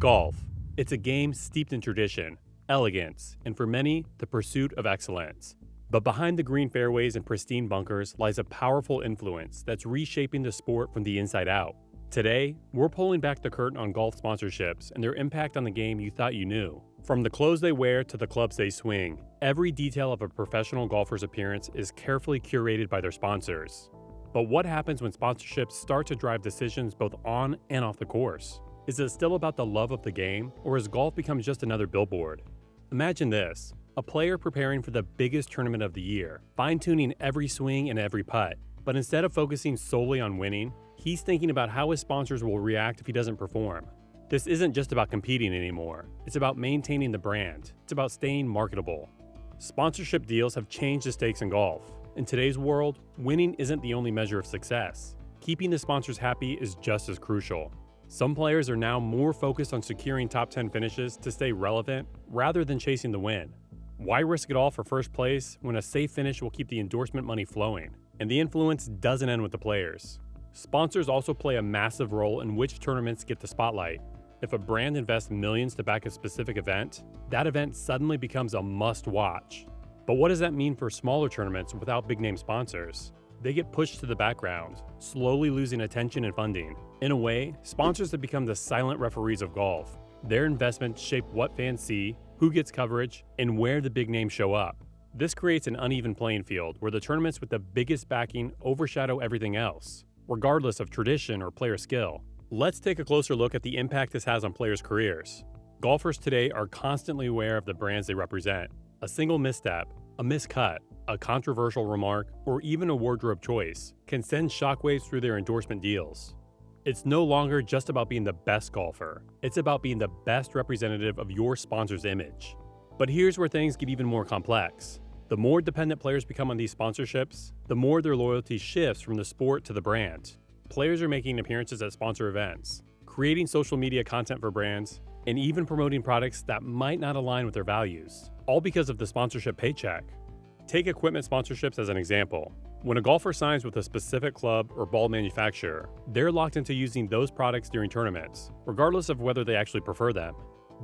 Golf. It's a game steeped in tradition, elegance, and for many, the pursuit of excellence. But behind the green fairways and pristine bunkers lies a powerful influence that's reshaping the sport from the inside out. Today, we're pulling back the curtain on golf sponsorships and their impact on the game you thought you knew. From the clothes they wear to the clubs they swing, every detail of a professional golfer's appearance is carefully curated by their sponsors. But what happens when sponsorships start to drive decisions both on and off the course? Is it still about the love of the game, or has golf become just another billboard? Imagine this: a player preparing for the biggest tournament of the year, fine-tuning every swing and every putt. But instead of focusing solely on winning, he's thinking about how his sponsors will react if he doesn't perform. This isn't just about competing anymore. It's about maintaining the brand. It's about staying marketable. Sponsorship deals have changed the stakes in golf. In today's world, winning isn't the only measure of success. Keeping the sponsors happy is just as crucial. Some players are now more focused on securing top 10 finishes to stay relevant rather than chasing the win. Why risk it all for first place when a safe finish will keep the endorsement money flowing? And the influence doesn't end with the players. Sponsors also play a massive role in which tournaments get the spotlight. If a brand invests millions to back a specific event, that event suddenly becomes a must-watch. But what does that mean for smaller tournaments without big-name sponsors? They get pushed to the background, slowly losing attention and funding. In a way, sponsors have become the silent referees of golf. Their investments shape what fans see, who gets coverage, and where the big names show up. This creates an uneven playing field where the tournaments with the biggest backing overshadow everything else, regardless of tradition or player skill. Let's take a closer look at the impact this has on players' careers. Golfers today are constantly aware of the brands they represent. A single misstep, a miscut, a controversial remark, or even a wardrobe choice can send shockwaves through their endorsement deals. It's no longer just about being the best golfer. It's about being the best representative of your sponsor's image. But here's where things get even more complex. The more dependent players become on these sponsorships, the more their loyalty shifts from the sport to the brand. Players are making appearances at sponsor events, creating social media content for brands, and even promoting products that might not align with their values, all because of the sponsorship paycheck. Take equipment sponsorships as an example. When a golfer signs with a specific club or ball manufacturer, they're locked into using those products during tournaments, regardless of whether they actually prefer them.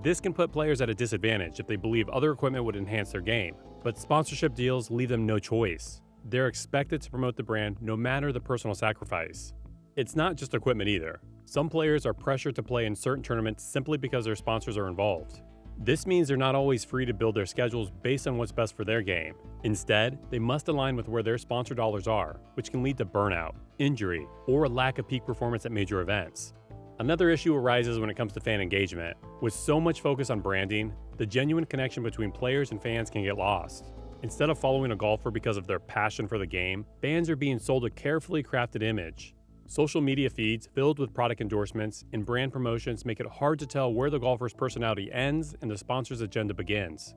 This can put players at a disadvantage if they believe other equipment would enhance their game, but sponsorship deals leave them no choice. They're expected to promote the brand no matter the personal sacrifice. It's not just equipment either. Some players are pressured to play in certain tournaments simply because their sponsors are involved. This means they're not always free to build their schedules based on what's best for their game. Instead, they must align with where their sponsor dollars are, which can lead to burnout, injury, or a lack of peak performance at major events. Another issue arises when it comes to fan engagement. With so much focus on branding, the genuine connection between players and fans can get lost. Instead of following a golfer because of their passion for the game, fans are being sold a carefully crafted image. Social media feeds filled with product endorsements and brand promotions make it hard to tell where the golfer's personality ends and the sponsor's agenda begins.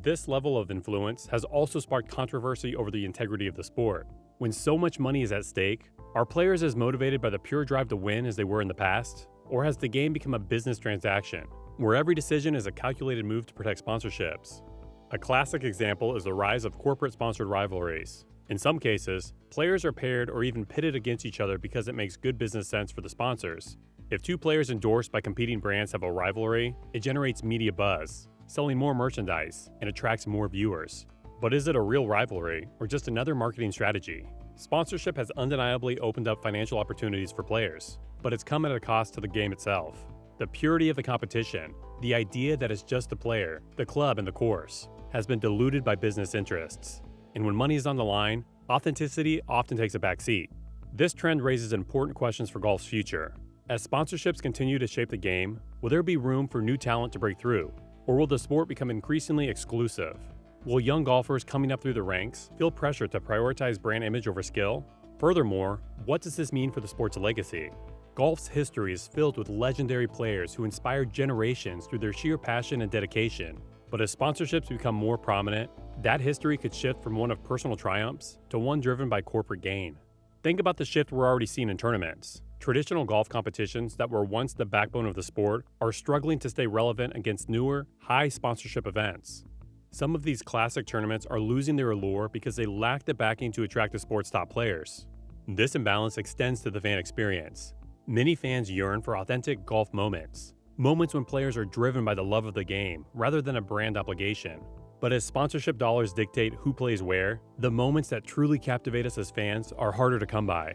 This level of influence has also sparked controversy over the integrity of the sport. When so much money is at stake, are players as motivated by the pure drive to win as they were in the past? Or has the game become a business transaction, where every decision is a calculated move to protect sponsorships? A classic example is the rise of corporate-sponsored rivalries. In some cases, players are paired or even pitted against each other because it makes good business sense for the sponsors. If two players endorsed by competing brands have a rivalry, it generates media buzz, selling more merchandise, and attracts more viewers. But is it a real rivalry, or just another marketing strategy? Sponsorship has undeniably opened up financial opportunities for players, but it's come at a cost to the game itself. The purity of the competition, the idea that it's just the player, the club, and the course, has been diluted by business interests. And when money is on the line, authenticity often takes a back seat. This trend raises important questions for golf's future. As sponsorships continue to shape the game, will there be room for new talent to break through? Or will the sport become increasingly exclusive? Will young golfers coming up through the ranks feel pressure to prioritize brand image over skill? Furthermore, what does this mean for the sport's legacy? Golf's history is filled with legendary players who inspired generations through their sheer passion and dedication. But as sponsorships become more prominent, that history could shift from one of personal triumphs to one driven by corporate gain. Think about the shift we're already seeing in tournaments. Traditional golf competitions that were once the backbone of the sport are struggling to stay relevant against newer, high sponsorship events. Some of these classic tournaments are losing their allure because they lack the backing to attract the sport's top players. This imbalance extends to the fan experience. Many fans yearn for authentic golf moments. moments when players are driven by the love of the game rather than a brand obligation. But as sponsorship dollars dictate who plays where, the moments that truly captivate us as fans are harder to come by.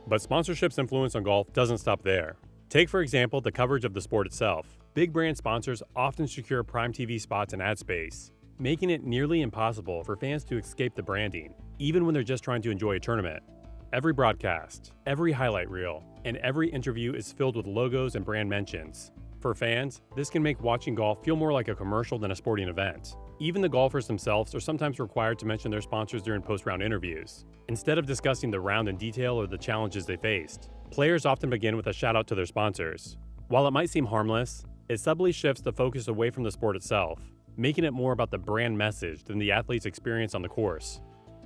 But sponsorship's influence on golf doesn't stop there. Take, for example, the coverage of the sport itself. Big brand sponsors often secure prime TV spots and ad space, making it nearly impossible for fans to escape the branding, even when they're just trying to enjoy a tournament. Every broadcast, every highlight reel, and every interview is filled with logos and brand mentions. For fans, this can make watching golf feel more like a commercial than a sporting event. Even the golfers themselves are sometimes required to mention their sponsors during post-round interviews. Instead of discussing the round in detail or the challenges they faced, players often begin with a shout-out to their sponsors. While it might seem harmless, it subtly shifts the focus away from the sport itself, making it more about the brand message than the athlete's experience on the course.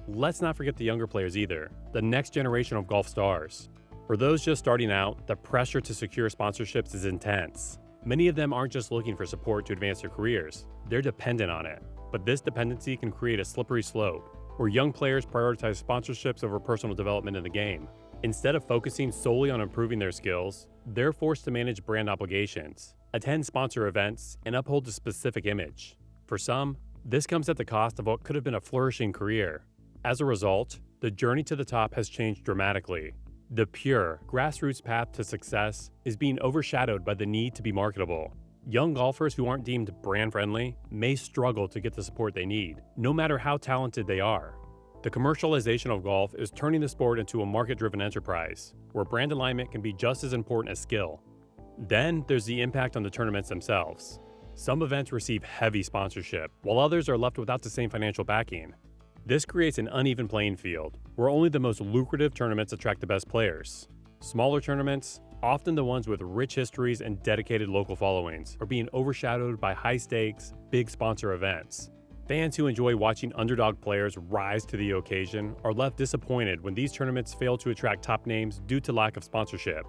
Let's not forget the younger players either, the next generation of golf stars. For those just starting out, the pressure to secure sponsorships is intense. Many of them aren't just looking for support to advance their careers, they're dependent on it. But this dependency can create a slippery slope, where young players prioritize sponsorships over personal development in the game. Instead of focusing solely on improving their skills, they're forced to manage brand obligations, attend sponsor events, and uphold a specific image. For some, this comes at the cost of what could have been a flourishing career. As a result, the journey to the top has changed dramatically. The pure, grassroots path to success is being overshadowed by the need to be marketable. Young golfers who aren't deemed brand-friendly may struggle to get the support they need, no matter how talented they are. The commercialization of golf is turning the sport into a market-driven enterprise, where brand alignment can be just as important as skill. Then there's the impact on the tournaments themselves. Some events receive heavy sponsorship, while others are left without the same financial backing. This creates an uneven playing field, where only the most lucrative tournaments attract the best players. Smaller tournaments, often the ones with rich histories and dedicated local followings, are being overshadowed by high-stakes, big sponsor events. Fans who enjoy watching underdog players rise to the occasion are left disappointed when these tournaments fail to attract top names due to lack of sponsorship.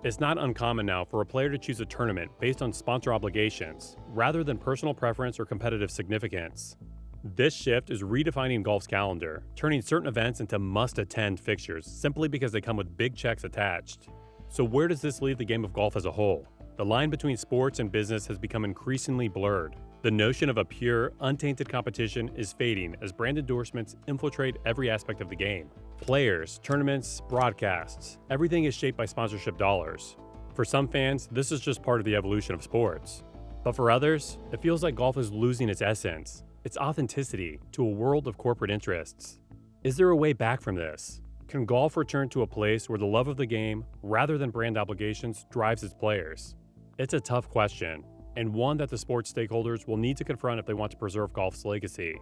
It's not uncommon now for a player to choose a tournament based on sponsor obligations, rather than personal preference or competitive significance. This shift is redefining golf's calendar, turning certain events into must-attend fixtures simply because they come with big checks attached. So where does this leave the game of golf as a whole? The line between sports and business has become increasingly blurred. The notion of a pure, untainted competition is fading as brand endorsements infiltrate every aspect of the game. Players, tournaments, broadcasts, everything is shaped by sponsorship dollars. For some fans, this is just part of the evolution of sports. But for others, it feels like golf is losing its essence, its authenticity, to a world of corporate interests. Is there a way back from this? Can golf return to a place where the love of the game, rather than brand obligations, drives its players? It's a tough question, and one that the sports stakeholders will need to confront if they want to preserve golf's legacy.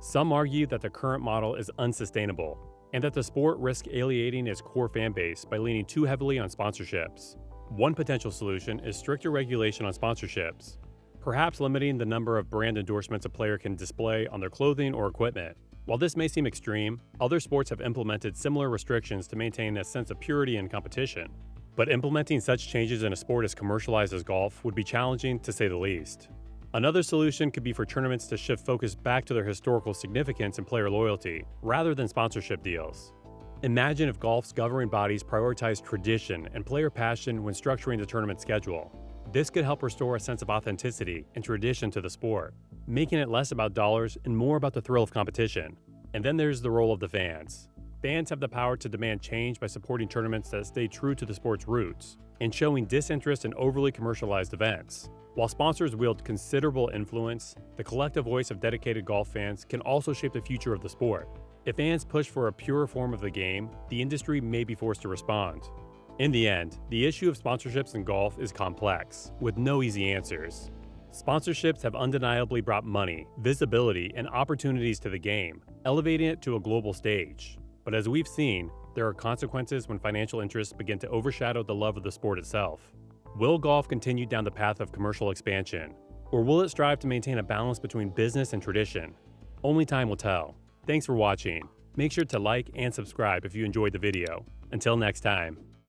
Some argue that the current model is unsustainable, and that the sport risks alienating its core fan base by leaning too heavily on sponsorships. One potential solution is stricter regulation on sponsorships, perhaps limiting the number of brand endorsements a player can display on their clothing or equipment. While this may seem extreme, other sports have implemented similar restrictions to maintain a sense of purity in competition. But implementing such changes in a sport as commercialized as golf would be challenging, to say the least. Another solution could be for tournaments to shift focus back to their historical significance and player loyalty, rather than sponsorship deals. Imagine if golf's governing bodies prioritized tradition and player passion when structuring the tournament schedule. This could help restore a sense of authenticity and tradition to the sport, making it less about dollars and more about the thrill of competition. And then there's the role of the fans. Fans have the power to demand change by supporting tournaments that stay true to the sport's roots and showing disinterest in overly commercialized events. While sponsors wield considerable influence, the collective voice of dedicated golf fans can also shape the future of the sport. If fans push for a purer form of the game, the industry may be forced to respond. In the end, the issue of sponsorships in golf is complex, with no easy answers. Sponsorships have undeniably brought money, visibility, and opportunities to the game, elevating it to a global stage. But as we've seen, there are consequences when financial interests begin to overshadow the love of the sport itself. Will golf continue down the path of commercial expansion, or will it strive to maintain a balance between business and tradition? Only time will tell. Thanks for watching. Make sure to like and subscribe if you enjoyed the video. Until next time.